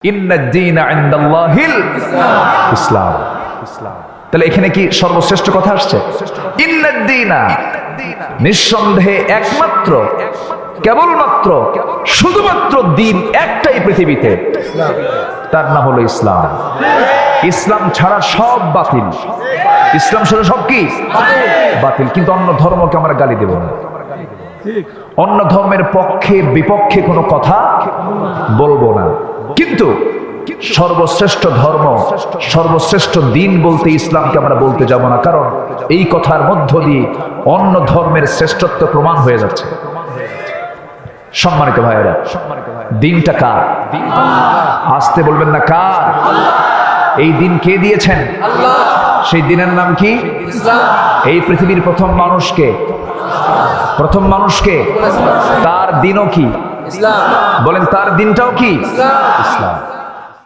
ইন্নাদ-দীনা ইনদাল্লাহিল ইসলাম। তাহলে এখানে কি সর্বশ্রেষ্ঠ কথা আসছে? ইন্নাদ-দীনা, নিঃসন্দেহে একমাত্র, কেবলমাত্র, শুধুমাত্র দিন একটাই পৃথিবীতে, তার নাম হলো ইসলাম। ইসলাম ছাড়া সব বাতিল। ইসলাম ছাড়া সব কি বাতিল। কিন্তু অন্য ধর্মকে আমরা গালি দেব না, অন্য ধর্মের পক্ষে বিপক্ষে কোনো কথা বলবো না। কিন্তু সর্বশ্রেষ্ঠ ধর্ম, সর্বশ্রেষ্ঠ দিন বলতে ইসলামকে আমরা বলতে যাব না, কারণ এই কথার মধ্য দিয়ে অন্য ধর্মের শ্রেষ্ঠত্ব প্রমাণ হয়ে যাচ্ছে। সম্মানিত ভাইয়েরা, দিনটা কার? আসতে বলবেন না, কার? এই দিন কে দিয়েছেন? সেই দিনের নাম কি? এই পৃথিবীর প্রথম মানুষকে তার দিনও কি? বলেন, তার দিনটাও কি? ইসলাম।